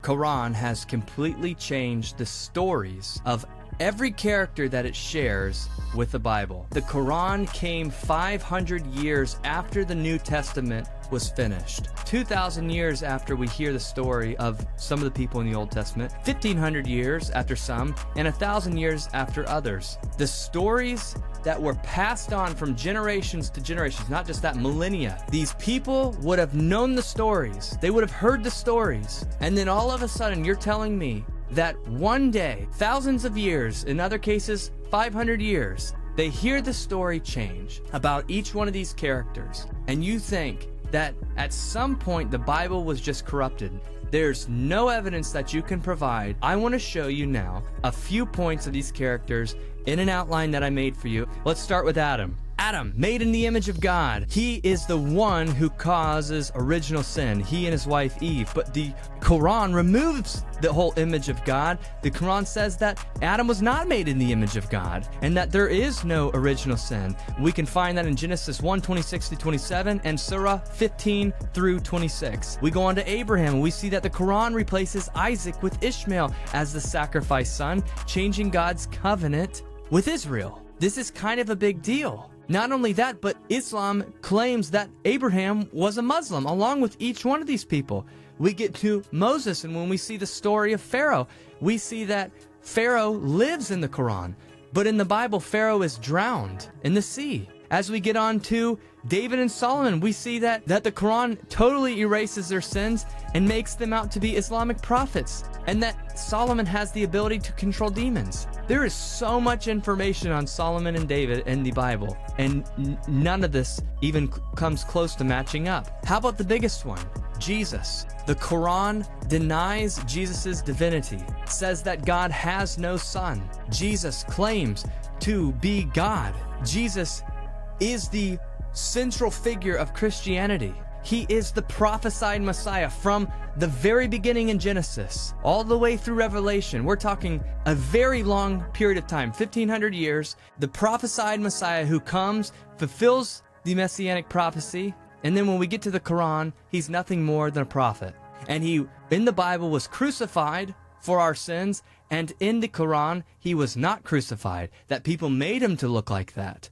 Quran has completely changed the stories of every character that it shares with the Bible. The Quran came 500 years after the New Testament was finished. 2,000 years after we hear the story of some of the people in the Old Testament, 1,500 years after some, and 1,000 years after others. The stories that were passed on from generations to generations, not just that, millennia. These people would have known the stories. They would have heard the stories. And then all of a sudden, you're telling me that one day, thousands of years, in other cases, 500 years, they hear the story change about each one of these characters, and you think that at some point the Bible was just corrupted. There's no evidence that you can provide. I want to show you now a few points of these characters in an outline that I made for you. Let's start with Adam. Adam, made in the image of God. He is the one who causes original sin, he and his wife Eve. But the Quran removes the whole image of God. The Quran says that Adam was not made in the image of God and that there is no original sin. We can find that in Genesis 1:26-27 and Surah 15-26. We go on to Abraham and we see that the Quran replaces Isaac with Ishmael as the sacrifice son, changing God's covenant with Israel. This is kind of a big deal. Not only that, but Islam claims that Abraham was a Muslim, along with each one of these people. We get to Moses, and when we see the story of Pharaoh, we see that Pharaoh lives in the Quran. But in the Bible, Pharaoh is drowned in the sea. As we get on to David and Solomon, we see that the Quran totally erases their sins and makes them out to be Islamic prophets, and that Solomon has the ability to control demons. There is so much information on Solomon and David in the Bible, and none of this even comes close to matching up. How about the biggest one? Jesus. The Quran denies Jesus' divinity, says that God has no son. Jesus claims to be God. Jesus is the central figure of Christianity. He is the prophesied Messiah from the very beginning in Genesis, all the way through Revelation. We're talking a very long period of time, 1,500 years. The prophesied Messiah who comes, fulfills the messianic prophecy, and then when we get to the Quran, he's nothing more than a prophet. And he, in the Bible, was crucified for our sins, and in the Quran, he was not crucified. That people made him to look like that.